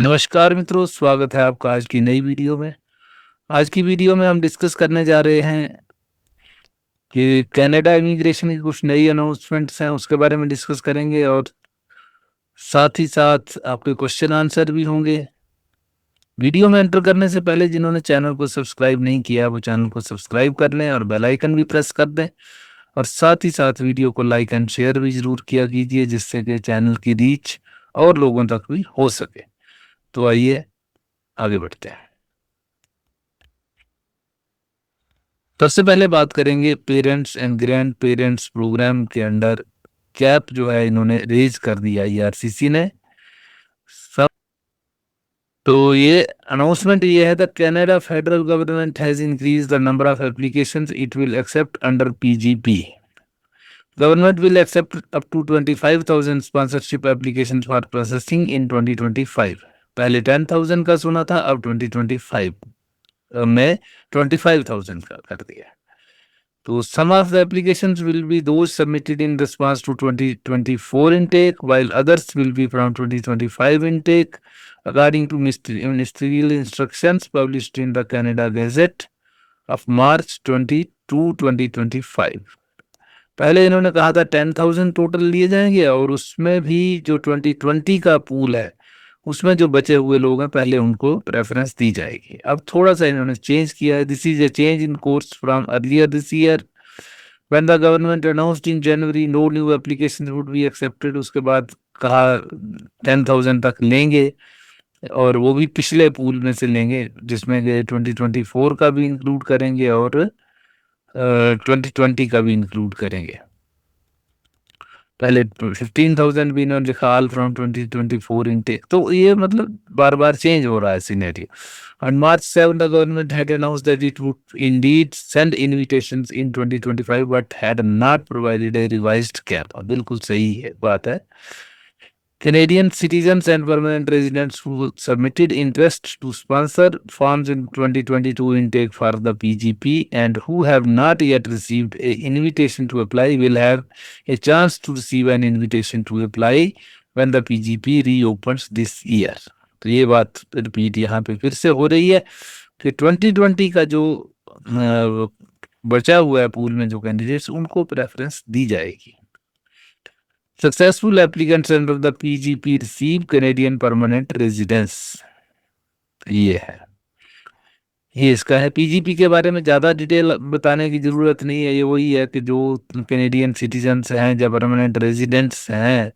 नमस्कार मित्रों, स्वागत है आपका आज की नई वीडियो में। आज की वीडियो में हम डिस्कस करने जा रहे हैं कि कनाडा इमिग्रेशन की कुछ नई अनाउंसमेंट्स हैं, उसके बारे में डिस्कस करेंगे और साथ ही साथ आपके क्वेश्चन आंसर भी होंगे। वीडियो में एंटर करने से पहले जिन्होंने चैनल को सब्सक्राइब नहीं किया वो चैनल को सब्सक्राइब कर लें और बेल आइकन भी प्रेस कर दें और साथ ही साथ वीडियो को लाइक एंड शेयर भी जरूर किया कीजिए, जिससे कि चैनल की रीच और लोगों तक भी हो सके। तो आइए आगे बढ़ते हैं। सबसे पहले बात करेंगे parents and grand parents program के अंडर कैप जो है इन्होंने रेज कर दिया ईआरसीसी ने। सब तो ये अनाउंसमेंट ये है that Canada federal government has increase the number of applications it will accept under PGP. Government will accept up to 25,000 sponsorship application for processing in 2025। पहले 10,000 का सुना था, अब 2025 में 25,000 का कर दिया। So some of the applications will be those submitted in response to 2024 intake, while others will be from 2025 intake, according to ministerial instructions published in the Canada Gazette of March 22, 2025. पहले इन्होंने कहा था 10,000 टोटल लिए जाएंगे और उसमें भी जो 2020 का पूल है उसमें जो बचे हुए लोग हैं पहले उनको प्रेफरेंस दी जाएगी। अब थोड़ा सा इन्होंने चेंज किया है। This is a change in course from earlier this year when the government announced in January no new application would be accepted. उसके बाद कहा 10,000 तक लेंगे और वो भी पिछले पूल में से लेंगे, जिसमें 2024 का भी इंक्लूड करेंगे और 2020 का भी इंक्लूड करेंगे। पहले 15,000 भी इन्होंने लिखा ऑल फ्रॉम 2024 इनटेक। तो ये मतलब बार बार चेंज हो रहा है scenario. On March 7 the government had announced that it would indeed send invitations in 2025 but had not provided a revised cap। और बिल्कुल सही है बात है। Canadian citizens and permanent residents who submitted interest to sponsor forms in 2022 intake for the PGP and who have not yet received an invitation to apply will have a chance to receive an invitation to apply when the PGP reopens this year। तो ये बात repeat यहाँ पे फिर से हो रही है कि 2020 का जो बचा हुआ है पूल में जो कैंडिडेट्स उनको प्रेफरेंस दी जाएगी। Successful applicants under the PGP receive Canadian permanent residence। ये है, ये इसका है। पीजीपी के बारे में ज़्यादा डिटेल बताने की ज़रूरत नहीं है। ये वही है कि जो कैनेडियन सिटीजन्स हैं या परमानेंट रेजिडेंट्स हैं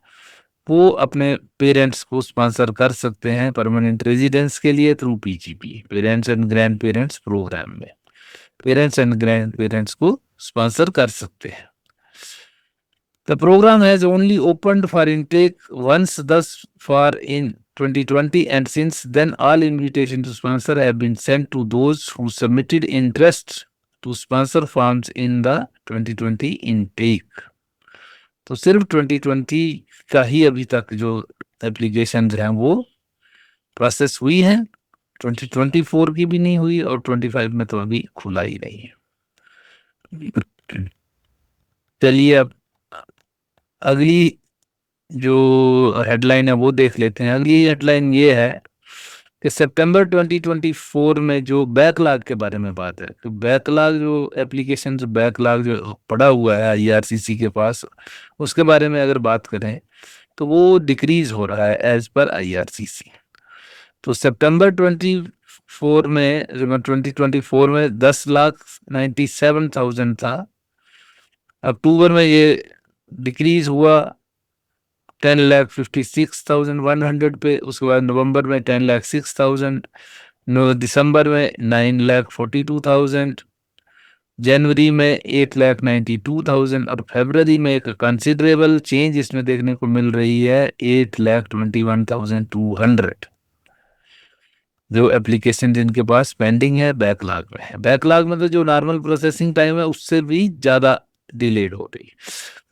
वो अपने पेरेंट्स को स्पॉन्सर कर सकते हैं परमानेंट रेजिडेंस के लिए through PGP, parents and grand parents program में पेरेंट्स एंड ग्रैंड पेरेंट्स को स्पॉन्सर कर सकते हैं। The program has only opened for intake once thus far in 2020 and since then all invitations to sponsor have been sent to those who submitted interest to sponsor forms in the 2020 intake। तो सिर्फ 2020 का ही अभी तक जो application हैं वो process हुई हैं, 2024 की भी नहीं हुई और 25 में तो अभी खुला ही नहीं है। चलिए अब अगली जो हेडलाइन है वो देख लेते हैं। अगली हेडलाइन ये है कि सितंबर 2024 में जो बैकलॉग के बारे में बात है। तो बैकलॉग जो एप्लीकेशन बैकलॉग जो पड़ा हुआ है आईआरसीसी के पास उसके बारे में अगर बात करें तो वो डिक्रीज हो रहा है एज पर आईआरसीसी। तो सितंबर 2024 में 10,97,000 था। अक्टूबर में ये डिक्रीज हुआ 10,56,100 पे। उसके बाद नवंबर में 10,06,000, दिसंबर में 9,42,000, जनवरी में 8,92,000 और फरवरी में एक कंसिडरेबल चेंज इसमें देखने को मिल रही है 8,21,200 जो एप्लीकेशन जिनके पास पेंडिंग है बैकलॉग में है। बैकलॉग में तो जो नॉर्मल प्रोसेसिंग टाइम है उससे भी ज़्यादा डिलेड हो रही है।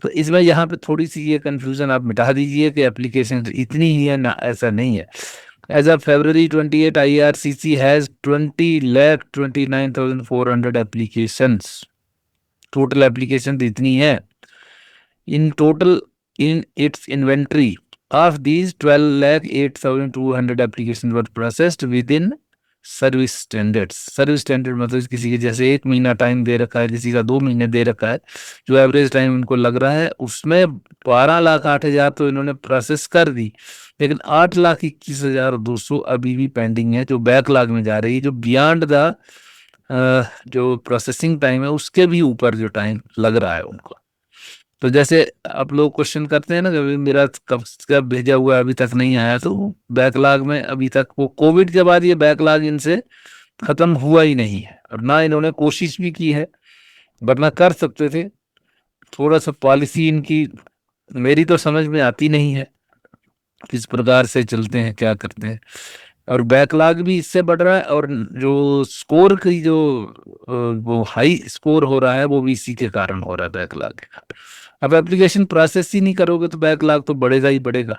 तो इसमें यहाँ पे थोड़ी सी ये कंफ्यूजन आप मिटा दीजिए कि एप्लीकेशन इतनी ही है ना, ऐसा नहीं है। As of February 28 IRCC has 20,29,400 applications. Total application इतनी है। In total in its inventory of these 12,08,200 application were processed within service standards. Service standard मतलब किसी के जैसे 1 महीना टाइम दे रखा है, किसी का 2 महीने दे रखा है, जो एवरेज टाइम उनको लग रहा है, उसमें 12,08,000 तो इन्होंने प्रोसेस कर दी, लेकिन 8,21,200 अभी भी पेंडिंग है, जो बैकलॉग में जा रही है, जो बियॉन्ड द जो प्रोसेसिंग टाइम है उसके भी ऊपर जो टाइम लग रहा है उनको। तो जैसे आप लोग क्वेश्चन करते हैं ना कि अभी मेरा कब कब भेजा हुआ है, अभी तक नहीं आया, तो बैकलॉग में अभी तक वो कोविड के बाद ये बैकलॉग इनसे खत्म हुआ ही नहीं है, और ना इन्होंने कोशिश भी की है, वरना कर सकते थे। थोड़ा सा पॉलिसी इनकी मेरी तो समझ में आती नहीं है, किस प्रकार से चलते हैं, क्या करते हैं, और बैकलॉग भी इससे बढ़ रहा है, और जो स्कोर की जो वो हाई स्कोर हो रहा है वो भी इसी के कारण हो रहा है बैकलॉग। अब एप्लीकेशन प्रोसेस ही नहीं करोगे तो बैकलॉग तो बढ़ेगा ही बढ़ेगा।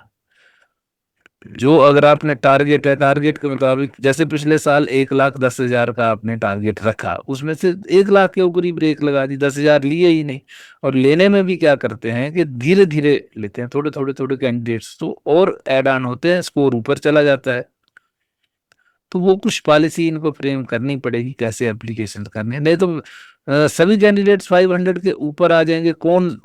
जो अगर आपने टारगेट है, टारगेट के मुताबिक, जैसे पिछले साल 1,10,000 का आपने टारगेट रखा, उसमें से 1 लाख के ऊपर ही ब्रेक लगा दी, 10,000 लिए ही नहीं। और लेने में भी क्या करते हैं कि धीरे धीरे लेते हैं, थोड़े थोड़े थोड़े कैंडिडेट्स, तो और ऐड ऑन होते हैं, स्कोर ऊपर चला जाता है। तो वो कुछ पॉलिसी इनको फ्रेम करनी पड़ेगी, कैसे एप्लीकेशन करने, नहीं तो सभी कैंडिडेट्स 500 के ऊपर आ जाएंगे, कौन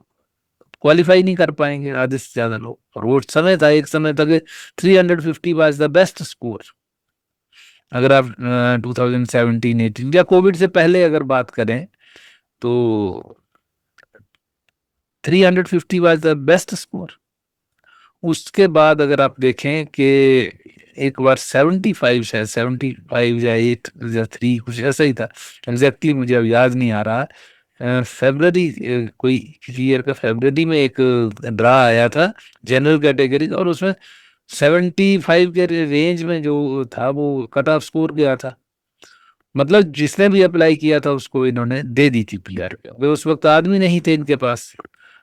क्वालिफाई नहीं कर पाएंगे, आधे से ज्यादा लोग। और वो समय था, एक समय तक 350 वाज द बेस्ट स्कोर। अगर आप 2017-18 या कोविड से पहले अगर बात करें तो 350 वाज द बेस्ट स्कोर। उसके बाद अगर आप देखें कि एक बार 75 शायद 75 या 8 या 3 कुछ ऐसा ही था, एग्जैक्टली मुझे अब याद नहीं आ रहा। फरवरी कोई किसी ईयर का फरवरी में एक ड्रा आया था जनरल कैटेगरी, और उसमें 75 के रेंज में जो था वो कट ऑफ स्कोर गया था। मतलब जिसने भी अप्लाई किया था उसको इन्होंने दे दी थी पीआर, वे उस वक्त आदमी नहीं थे इनके पास।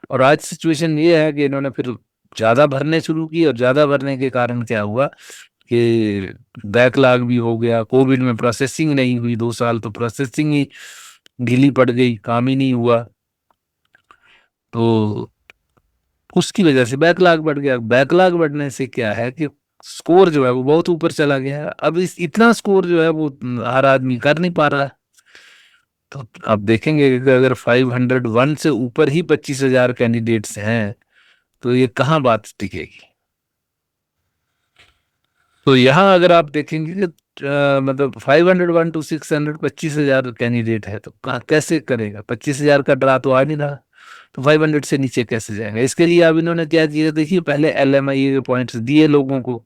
और आज सिचुएशन ये है कि इन्होंने फिर ज्यादा भरने शुरू की, और ज्यादा भरने के कारण क्या हुआ कि बैकलॉग भी हो गया, कोविड में प्रोसेसिंग नहीं हुई, 2 साल तो प्रोसेसिंग ही ढीली पड़ गई, काम ही नहीं हुआ, तो उसकी वजह से बैकलॉग बढ़ गया। बैकलॉग बढ़ने से क्या है कि स्कोर जो है वो बहुत ऊपर चला गया है। अब इस इतना स्कोर जो है वो हर आदमी कर नहीं पा रहा है। तो आप देखेंगे कि अगर 501 से ऊपर ही 25,000 कैंडिडेट्स हैं तो ये कहाँ बात टिकेगी। तो यहाँ अगर आप देखेंगे कि मतलब 501 to 600 25,000 कैंडिडेट है, तो कैसे करेगा, 25,000 का ड्रा तो आ नहीं रहा, तो 500 से नीचे कैसे जाएंगे। इसके लिए अब इन्होंने क्या किया, देखिए पहले LMIA के पॉइंट्स दिए, लोगों को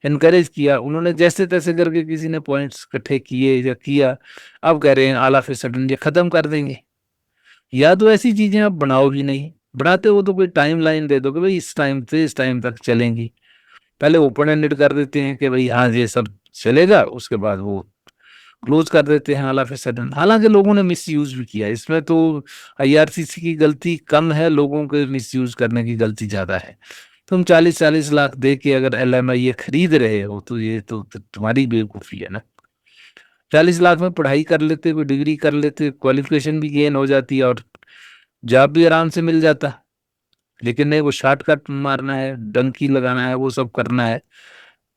इनकरेज किया, उन्होंने जैसे तैसे करके किसी ने पॉइंट्स इकट्ठे किए या किया, अब कह रहे हैं ऑल ऑफ ए सडन ये खत्म कर देंगे। या तो ऐसी चीजें आप बनाओ भी नहीं, बनाते हो तो कोई टाइम लाइन दे दो कि भाई इस टाइम से इस टाइम तक चलेंगी। पहले ओपन एंडेड कर देते हैं कि भाई हाँ ये सब चलेगा, उसके बाद वो क्लोज कर देते हैं ऑल ऑफ ए सडन। हालांकि लोगों ने मिस यूज भी किया, इसमें तो IRCC की गलती कम है, लोगों के मिस यूज करने की गलती ज्यादा है। तुम 40-40 लाख दे के अगर LMIA खरीद रहे हो तो ये तो तुम्हारी बेवकूफी है ना। 40 लाख में पढ़ाई कर लेते, कोई डिग्री कर लेते, क्वालिफिकेशन भी गेन हो जाती और जॉब भी आराम से मिल जाता। लेकिन नहीं, वो शॉर्टकट मारना है, डंकी लगाना है, वो सब करना है,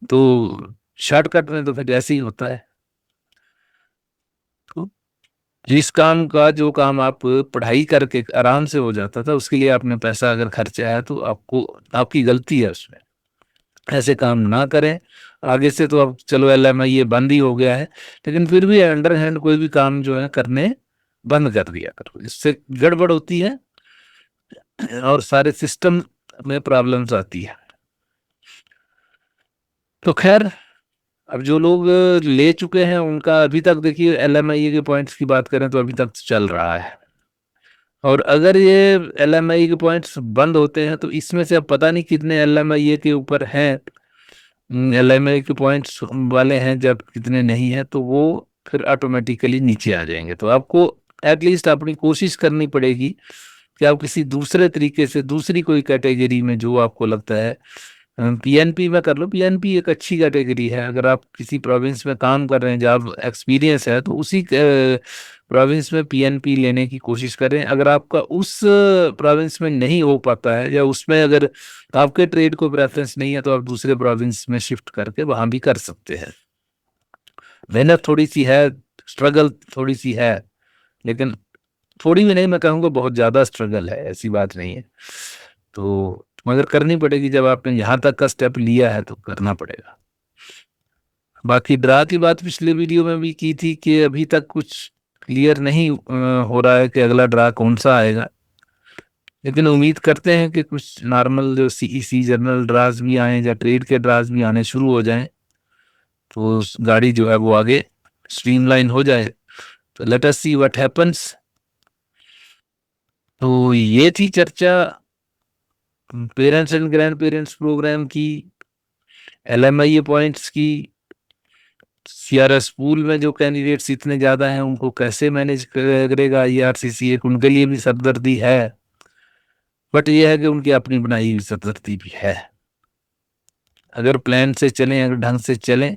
तो शॉर्टकट में तो फिर ऐसे ही होता है। तो जिस काम का जो काम आप पढ़ाई करके आराम से हो जाता था, उसके लिए आपने पैसा अगर खर्चा है तो आपको आपकी गलती है उसमें। ऐसे काम ना करें आगे से। तो अब चलो LMIA बंद ही हो गया है, लेकिन फिर भी अंडर हैंड कोई भी काम जो है करने बंद कर दिया करो, इससे गड़बड़ होती है और सारे सिस्टम में प्रॉब्लम्स आती है। तो खैर, अब जो लोग ले चुके हैं उनका अभी तक देखिए, LMIA के पॉइंट्स की बात करें तो अभी तक चल रहा है। और अगर ये LMIA के पॉइंट्स बंद होते हैं तो इसमें से अब पता नहीं कितने LMIA के ऊपर हैं, LMIA के पॉइंट्स वाले हैं, जब कितने नहीं है तो वो फिर ऑटोमेटिकली नीचे आ जाएंगे। तो आपको एटलीस्ट अपनी कोशिश करनी पड़ेगी कि आप किसी दूसरे तरीके से दूसरी कोई कैटेगरी में जो आपको लगता है, PNP में कर लो। PNP एक अच्छी कैटेगरी है, अगर आप किसी प्रोविंस में काम कर रहे हैं, जॉब एक्सपीरियंस है, तो उसी प्रोविंस में पीएनपी लेने की कोशिश करें। अगर आपका उस प्रोविंस में नहीं हो पाता है या उसमें अगर आपके ट्रेड को प्रेफरेंस नहीं है तो आप दूसरे प्रोविंस में शिफ्ट करके वहां भी कर सकते हैं। मेहनत थोड़ी सी है, स्ट्रगल थोड़ी सी है, लेकिन थोड़ी भी नहीं, मैं कहूँगा बहुत ज़्यादा स्ट्रगल है, ऐसी बात नहीं है। तो मगर करनी पड़ेगी, जब आपने यहाँ तक का स्टेप लिया है तो करना पड़ेगा। बाकी ड्रा की बात पिछले वीडियो में भी की थी कि अभी तक कुछ क्लियर नहीं हो रहा है कि अगला ड्रा कौन सा आएगा, लेकिन उम्मीद करते हैं कि कुछ नॉर्मल जो सीईसी जनरल ड्राज भी आए या ट्रेड के ड्राज भी आने शुरू हो जाएं तो गाड़ी जो है वो आगे स्ट्रीमलाइन हो जाए। तो let us see what happens. तो ये थी चर्चा parents and grand parents program की, LMIA पॉइंट्स की, सीआरएस पूल में जो कैंडिडेट्स इतने ज्यादा हैं उनको कैसे मैनेज करेगा IRCC, एक उनके लिए भी सरदर्दी है, बट ये है कि उनकी अपनी बनाई हुई सरदर्दी भी है। अगर प्लान से चलें, अगर ढंग से चलें,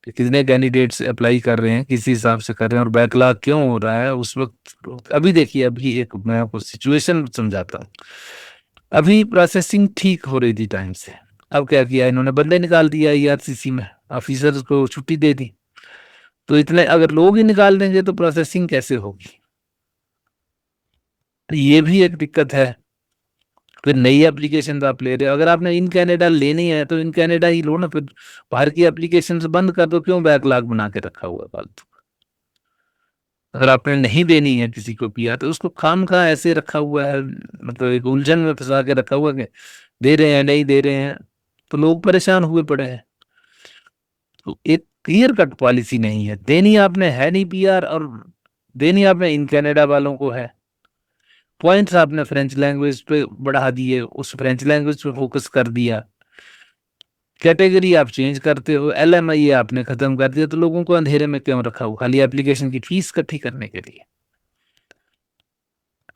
कितने कैंडिडेट्स अप्लाई कर रहे हैं, किसी हिसाब से कर रहे हैं और बैकलॉग क्यों हो रहा है उस वक्त। अभी देखिए, अभी एक मैं आपको सिचुएशन समझाता हूँ। अभी प्रोसेसिंग ठीक हो रही थी टाइम से, अब क्या किया इन्होंने, बंदे निकाल दिया IRCC में, ऑफिसर्स को छुट्टी दे दी। तो इतने अगर लोग ही निकाल देंगे तो प्रोसेसिंग कैसे होगी, ये भी एक दिक्कत है। फिर नई एप्लीकेशन आप ले रहे हो, अगर आपने इन कैनेडा लेनी है तो इन कैनेडा ही लो ना, फिर बाहर की एप्लीकेशन बंद कर दो, क्यों बैकलॉग बना के रखा हुआ फालतू। अगर आपने नहीं देनी है किसी को पिया तो उसको खामखा ऐसे रखा हुआ है, मतलब एक उलझन में फंसा के रखा हुआ है, दे रहे हैं नहीं दे रहे हैं, तो लोग परेशान हुए पड़े हैं। तो एक क्लियर कट पॉलिसी नहीं है, देनी आपने है नहीं PR, और देनी आपने इन कनाडा वालों को है। पॉइंट्स आपने फ्रेंच लैंग्वेज पे बढ़ा दिए, उस फ्रेंच लैंग्वेज पे फोकस कर दिया, कैटेगरी आप चेंज करते हो, LMIA आपने खत्म कर दिया, तो लोगों को अंधेरे में क्यों रखा हो, खाली एप्लीकेशन की फीस इकट्ठी करने के लिए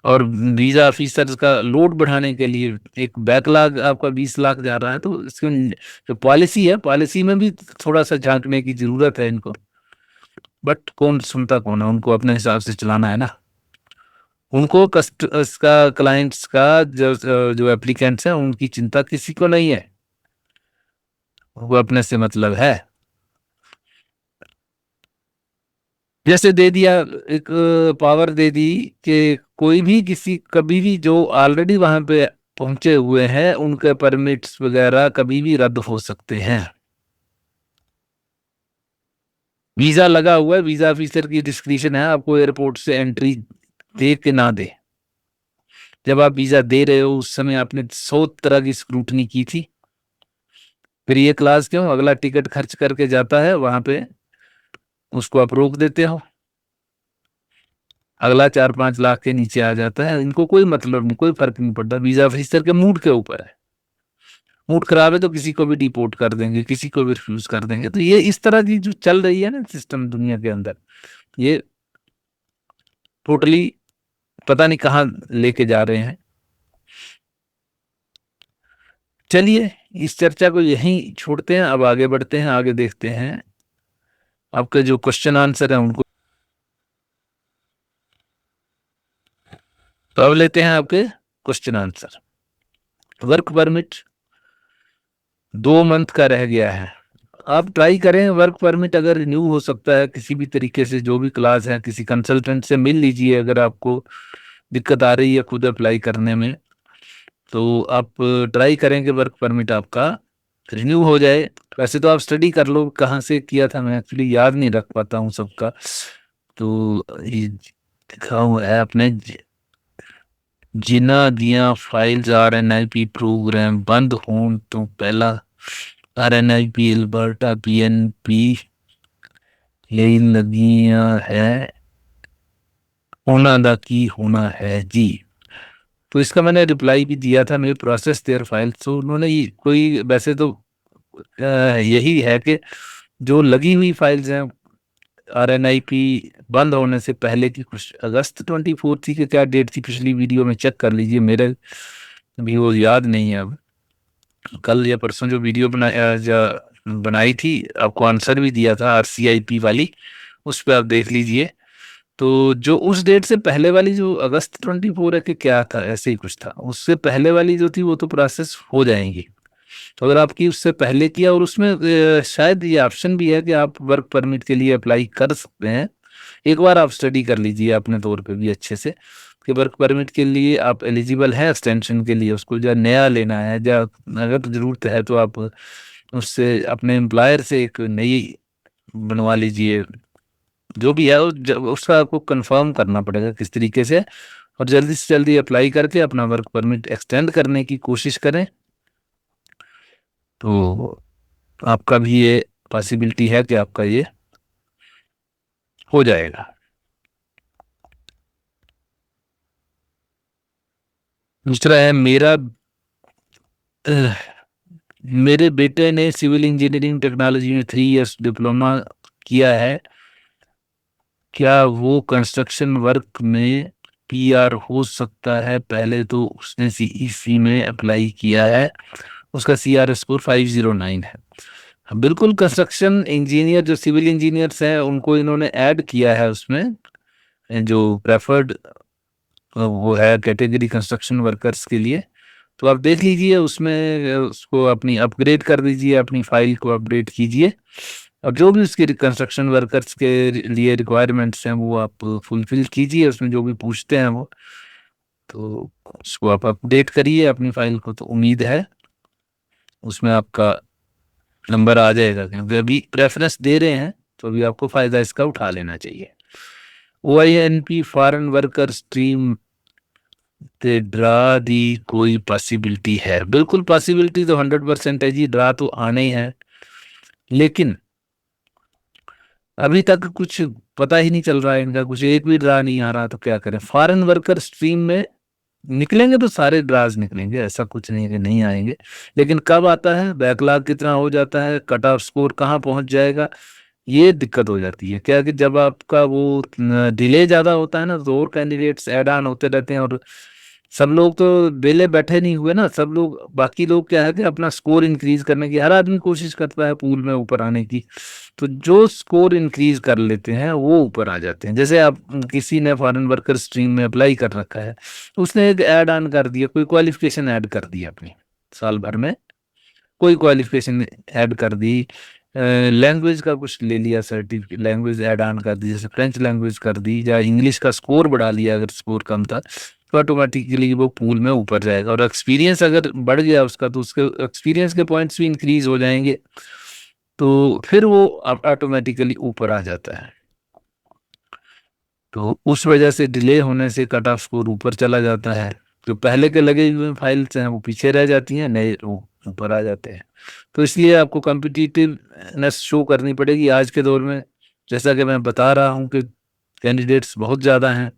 और वीजा ऑफिसर्स का लोड बढ़ाने के लिए। एक बैकलॉग आपका 20 लाख जा रहा है, तो इसकी जो पॉलिसी है, पॉलिसी में भी थोड़ा सा झांकने की जरूरत है इनको, बट कौन सुनता कौन है, उनको अपने हिसाब से चलाना है ना। उनको इसका क्लाइंट्स का जो एप्लीकेंट्स हैं उनकी चिंता किसी को नहीं है, वो अपने से मतलब है। जैसे दे दिया, एक पावर दे दी कि कोई भी किसी कभी भी जो ऑलरेडी वहां पे पहुंचे हुए हैं उनके परमिट्स वगैरह कभी भी रद्द हो सकते हैं। वीजा लगा हुआ है, वीजा ऑफिसर की डिस्क्रिप्शन है आपको एयरपोर्ट से एंट्री दे के ना दे। जब आप वीजा दे रहे हो उस समय आपने 100 तरह की स्क्रूटनी की थी, फिर ये क्लास क्यों, अगला टिकट खर्च करके जाता है वहां पे, उसको आप रोक देते हो, अगला 4-5 लाख के नीचे आ जाता है, इनको कोई मतलब नहीं, कोई फर्क नहीं पड़ता, वीजा ऑफिसर के मूड के ऊपर है। मूड खराब है तो किसी को भी डिपोर्ट कर देंगे, किसी को भी रिफ्यूज कर देंगे। तो ये इस तरह की जो चल रही है ना सिस्टम दुनिया के अंदर, ये टोटली पता नहीं कहाँ लेके जा रहे हैं। चलिए इस चर्चा को यहीं छोड़ते हैं, अब आगे बढ़ते हैं, आगे देखते हैं आपके जो क्वेश्चन आंसर है उनको। तो अब लेते हैं आपके question answer. Work permit 2 month का रह गया है, आप ट्राई करें वर्क परमिट अगर रिन्यू हो सकता है किसी भी तरीके से, जो भी क्लास है किसी कंसल्टेंट से मिल लीजिए, अगर आपको दिक्कत आ रही है खुद अप्लाई करने में तो आप ट्राई करें कि वर्क परमिट आपका रिन्यू हो जाए। वैसे तो आप स्टडी कर लो, कहाँ से किया था मैं एक्चुअली याद नहीं रख पाता हूँ सबका, तो ये लिखा हुआ है अपने जिन्ना दियां फाइल्स RNIP प्रोग्राम बंद होन तो पहला RNIP अल्बर्टा PNP यही लगियां है होना दा की होना है जी। तो इसका मैंने रिप्लाई भी दिया था, मेरे प्रोसेस देयर फाइल, तो उन्होंने कोई वैसे तो यही है कि जो लगी हुई फाइल्स हैं RNIP बंद होने से पहले की, कुछ अगस्त 24 थी कि क्या डेट थी, पिछली वीडियो में चेक कर लीजिए, मेरे भी वो याद नहीं है अब। कल या परसों जो वीडियो बनाई थी आपको आंसर भी दिया था RCIP वाली, उस पर आप देख लीजिए। तो जो उस डेट से पहले वाली जो अगस्त 24 है कि क्या था, ऐसे ही कुछ था, उससे पहले वाली जो थी वो तो प्रोसेस हो जाएंगी। तो अगर आपकी उससे पहले किया, और उसमें शायद ये ऑप्शन भी है कि आप वर्क परमिट के लिए अप्लाई कर सकते हैं। एक बार आप स्टडी कर लीजिए अपने तौर पे भी अच्छे से कि वर्क परमिट के लिए आप एलिजिबल हैं एक्सटेंशन के लिए, उसको जो नया लेना है, या अगर ज़रूरत है तो आप उससे अपने एम्प्लॉयर से एक नई बनवा लीजिए। जो भी है उसका आपको कंफर्म करना पड़ेगा किस तरीके से, और जल्दी से जल्दी अप्लाई करके अपना वर्क परमिट एक्सटेंड करने की कोशिश करें। तो आपका भी ये पॉसिबिलिटी है कि आपका ये हो जाएगा। दूसरा है मेरे बेटे ने सिविल इंजीनियरिंग टेक्नोलॉजी में 3 इयर्स डिप्लोमा किया है, क्या वो कंस्ट्रक्शन वर्क में पीआर हो सकता है? पहले तो उसने सीईसी में अप्लाई किया है, उसका सीआर स्कोर 509 है। बिल्कुल, कंस्ट्रक्शन इंजीनियर जो सिविल इंजीनियर्स हैं उनको इन्होंने ऐड किया है उसमें, जो प्रेफर्ड वो है कैटेगरी कंस्ट्रक्शन वर्कर्स के लिए। तो आप देख लीजिए उसमें, उसको अपनी अपग्रेड कर दीजिए, अपनी फाइल को अपडेट कीजिए, और जो भी उसके कंस्ट्रक्शन वर्कर्स के लिए रिक्वायरमेंट्स हैं वो आप फुलफिल कीजिए, उसमें जो भी पूछते हैं वो, तो उसको आप अपडेट करिए अपनी फाइल को, तो उम्मीद है उसमें आपका नंबर आ जाएगा, क्योंकि अभी प्रेफरेंस दे रहे हैं तो अभी आपको फ़ायदा इसका उठा लेना चाहिए। OINP फॉरेन वर्कर स्ट्रीम ते ड्रा दी कोई पॉसिबिलिटी है? बिल्कुल, पॉसिबिलिटी तो 100% है जी, ड्रा तो आने ही है, लेकिन अभी तक कुछ पता ही नहीं चल रहा है इनका, कुछ एक भी ड्रा नहीं आ रहा, तो क्या करें? फॉरेन वर्कर स्ट्रीम में निकलेंगे तो सारे ड्राज निकलेंगे, ऐसा कुछ नहीं है कि नहीं आएंगे, लेकिन कब आता है, बैकलॉग कितना हो जाता है, कट ऑफ स्कोर कहाँ पहुंच जाएगा, ये दिक्कत हो जाती है। क्या कि जब आपका वो डिले ज़्यादा होता है ना, तो और कैंडिडेट्स ऐड ऑन होते रहते हैं, और सब लोग तो बेले बैठे नहीं हुए ना, सब लोग, बाकी लोग क्या है कि अपना स्कोर इंक्रीज करने की, हर आदमी कोशिश करता है पूल में ऊपर आने की, तो जो स्कोर इंक्रीज कर लेते हैं वो ऊपर आ जाते हैं। जैसे आप, किसी ने फॉरेन वर्कर स्ट्रीम में अप्लाई कर रखा है, उसने एक ऐड ऑन कर दिया, कोई क्वालिफिकेशन ऐड कर दी अपनी, साल भर में कोई क्वालिफिकेशन ऐड कर दी, लैंग्वेज का कुछ ले लिया सर्टिफिकेट, लैंग्वेज ऐड ऑन कर दी, जैसे फ्रेंच लैंग्वेज कर दी, या इंग्लिश का स्कोर बढ़ा लिया, अगर स्कोर कम था तो ऑटोमेटिकली वो पूल में ऊपर जाएगा, और एक्सपीरियंस अगर बढ़ गया उसका तो उसके एक्सपीरियंस के पॉइंट्स भी इंक्रीज हो जाएंगे, तो फिर वो ऑटोमेटिकली ऊपर आ जाता है। तो उस वजह से डिले होने से कट ऑफ स्कोर ऊपर चला जाता है, जो पहले के लगे हुए फाइल्स हैं वो पीछे रह जाती हैं, नए वो ऊपर आ जाते हैं। तो इसलिए आपको कॉम्पिटिटिवनेस शो करनी पड़ेगी आज के दौर में, जैसा कि मैं बता रहा हूँ कि कैंडिडेट्स बहुत ज़्यादा हैं,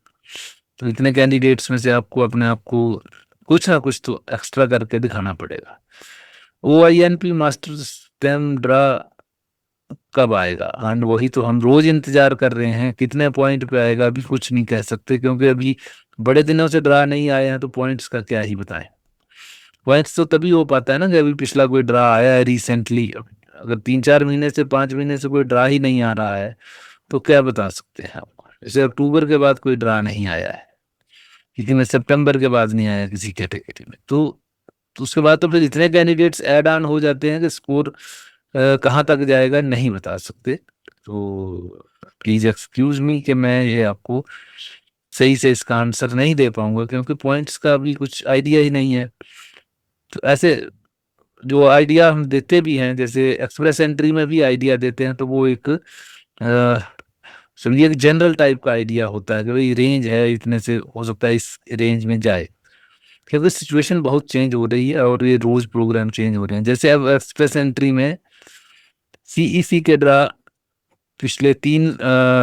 तो इतने कैंडिडेट्स में से आपको अपने आप को कुछ ना कुछ तो एक्स्ट्रा करके दिखाना पड़ेगा। OINP मास्टर स्टेम ड्रा कब आएगा? एंड वही तो हम रोज इंतजार कर रहे हैं, कितने पॉइंट पे आएगा अभी कुछ नहीं कह सकते, क्योंकि अभी बड़े दिनों से ड्रा नहीं आए हैं, तो पॉइंट्स का क्या ही बताएं। पॉइंट्स तो तभी हो पाता है ना कि अभी पिछला कोई ड्रा आया है रिसेंटली। अगर 3-4 महीने से 5 महीने से कोई ड्रा ही नहीं आ रहा है तो क्या बता सकते हैं आप। जैसे अक्टूबर के बाद कोई ड्रा नहीं आया है, किसी में सितंबर के बाद नहीं आया किसी कैटेगरी में, तो उसके बाद तो फिर इतने कैंडिडेट्स ऐड ऑन हो जाते हैं कि स्कोर कहाँ तक जाएगा नहीं बता सकते। तो प्लीज एक्सक्यूज मी कि मैं ये आपको सही से इसका आंसर नहीं दे पाऊंगा, क्योंकि पॉइंट्स का अभी कुछ आइडिया ही नहीं है। तो ऐसे जो आइडिया हम देते भी हैं, जैसे एक्सप्रेस एंट्री में भी आइडिया देते हैं, तो वो एक समझिए जनरल टाइप का आइडिया होता है कि भाई रेंज है इतने से, हो सकता है इस रेंज में जाए, क्योंकि सिचुएशन बहुत चेंज हो रही है और ये रोज प्रोग्राम चेंज हो रहे हैं। जैसे अब एक्सप्रेस एंट्री में सीईसी के ड्रा पिछले 3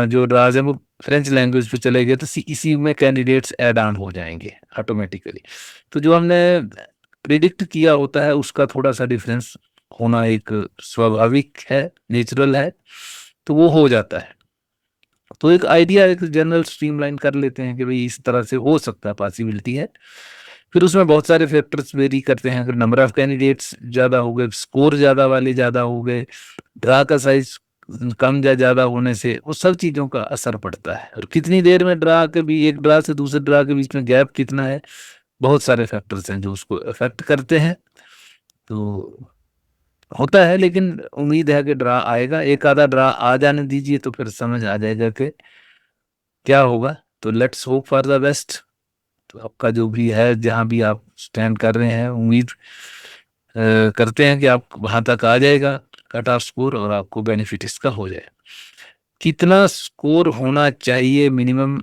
जो ड्राज हैं वो फ्रेंच लैंग्वेज पे चले गए, तो सीईसी में कैंडिडेट्स ऐड ऑन हो जाएंगे ऑटोमेटिकली। तो जो हमने प्रिडिक्ट किया होता है उसका थोड़ा सा डिफरेंस होना एक स्वाभाविक है, नेचुरल है, तो वो हो जाता है। तो एक आइडिया, एक जनरल स्ट्रीमलाइन कर लेते हैं कि भाई इस तरह से हो सकता है, पॉसिबिलिटी है। फिर उसमें बहुत सारे फैक्टर्स वेरी करते हैं, अगर नंबर ऑफ कैंडिडेट्स ज़्यादा हो गए, स्कोर ज़्यादा वाले ज़्यादा हो गए, ड्रा का साइज कम या ज़्यादा होने से वो सब चीज़ों का असर पड़ता है। और कितनी देर में ड्रा के भी एक ड्रा से दूसरे ड्रा के बीच में गैप कितना है, बहुत सारे फैक्टर्स हैं जो उसको अफेक्ट करते हैं। तो होता है, लेकिन उम्मीद है कि ड्रा आएगा। एक आधा ड्रा आ जाने दीजिए तो फिर समझ आ जाएगा कि क्या होगा। तो let's hope for the best. तो आपका जो भी है, जहाँ भी आप स्टैंड कर रहे हैं, उम्मीद करते हैं कि आप वहाँ तक आ जाएगा कट ऑफ स्कोर और आपको बेनिफिट इसका हो जाए। कितना स्कोर होना चाहिए मिनिमम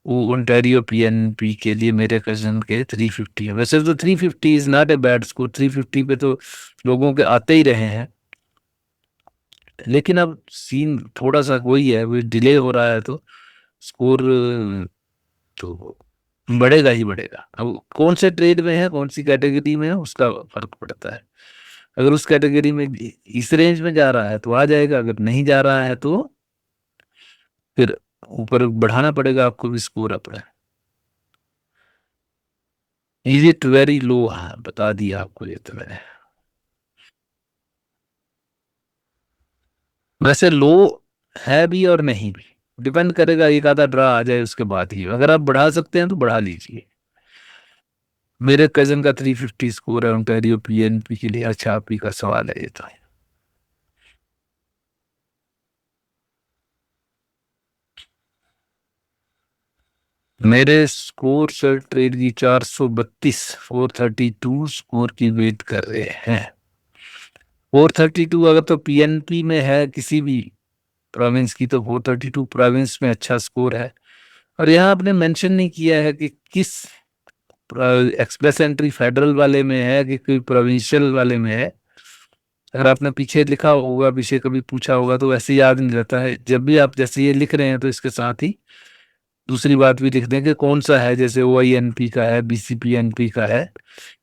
वो ओंटारियो पीएनपी के लिए? मेरे कजन के 350 है। वैसे तो 350 is not a bad score, 350 पे तो लोगों के आते ही रहे हैं, लेकिन अब सीन थोड़ा सा वही है, वो डिले हो रहा है तो स्कोर तो बढ़ेगा ही बढ़ेगा। अब कौन से ट्रेड में है, कौन सी कैटेगरी में है, उसका फर्क पड़ता है। अगर उस कैटेगरी में इस रेंज में जा रहा है तो आ जाएगा, अगर नहीं जा रहा है तो फिर ऊपर बढ़ाना पड़ेगा आपको भी स्कोर अपना। Is it very low? हाँ, बता दिया आपको ये तो मैंने। वैसे लो है भी और नहीं भी, डिपेंड करेगा, एक आधा ड्रा आ जाए उसके बाद ही। अगर आप बढ़ा सकते हैं तो बढ़ा लीजिए। मेरे कजन का 350 स्कोर है ओंटारियो पीएनपी के लिए। अच्छा, आप ही का सवाल है ये तो। मेरे स्कोर से ट्रेड की 432 432 स्कोर की वेट कर रहे हैं। 432 अगर तो पीएनपी में है किसी भी प्रोविंस की, तो 432 प्रोविंस में अच्छा स्कोर है। और यहाँ आपने मेंशन नहीं किया है कि किस एक्सप्रेस एंट्री फेडरल वाले में है कि कोई प्रोविंशियल वाले में है। अगर आपने पीछे लिखा होगा, पीछे कभी पूछा होगा तो वैसे याद नहीं रहता है। जब भी आप जैसे ये लिख रहे हैं तो इसके साथ ही दूसरी बात भी लिख दें कि कौन सा है, जैसे OINP का है, BCPNP का है,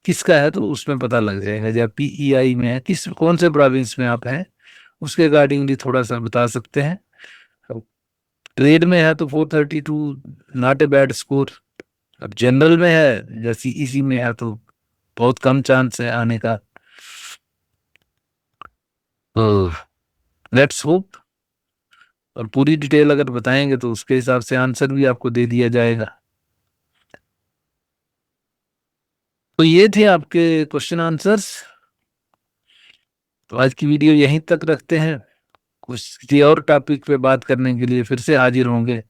किसका है, तो उसमें पता लग जाएगा। जब PEI में है, किस कौन से प्रोविंस में आप हैं, उसके अकॉर्डिंगली थोड़ा सा बता सकते हैं। ट्रेड में है तो 432 नॉट ए बैड स्कोर। अब जनरल में है या CEC में है तो बहुत कम चांस है आने का। Let's hope. और पूरी डिटेल अगर बताएंगे तो उसके हिसाब से आंसर भी आपको दे दिया जाएगा। तो ये थे आपके क्वेश्चन आंसर्स। तो आज की वीडियो यहीं तक रखते हैं। कुछ किसी और टॉपिक पे बात करने के लिए फिर से हाजिर होंगे।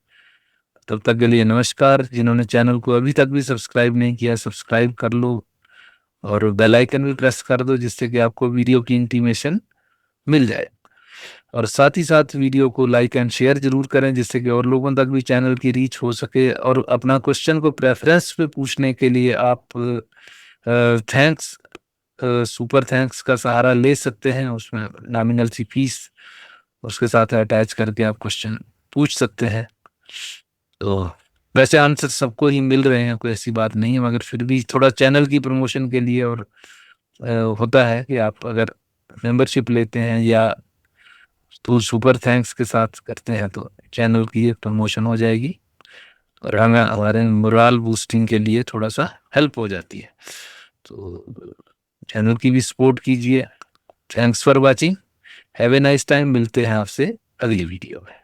तब तक के लिए नमस्कार। जिन्होंने चैनल को अभी तक भी सब्सक्राइब नहीं किया, सब्सक्राइब कर लो और बेल आइकन भी प्रेस कर दो, जिससे कि आपको वीडियो की इंटीमेशन मिल जाए। और साथ ही साथ वीडियो को लाइक एंड शेयर जरूर करें, जिससे कि और लोगों तक भी चैनल की रीच हो सके। और अपना क्वेश्चन को प्रेफरेंस पे पूछने के लिए आप थैंक्स सुपर थैंक्स का सहारा ले सकते हैं। उसमें नॉमिनल सी फीस उसके साथ अटैच करके आप क्वेश्चन पूछ सकते हैं। तो वैसे आंसर सबको ही मिल रहे हैं, कोई ऐसी बात नहीं है, मगर फिर भी थोड़ा चैनल की प्रमोशन के लिए और होता है कि आप अगर मेंबरशिप लेते हैं या तो सुपर थैंक्स के साथ करते हैं तो चैनल की प्रमोशन हो जाएगी और हमें हमारे मोरल बूस्टिंग के लिए थोड़ा सा हेल्प हो जाती है। तो चैनल की भी सपोर्ट कीजिए। Thanks for watching. Have a nice time. मिलते हैं आपसे अगली वीडियो में।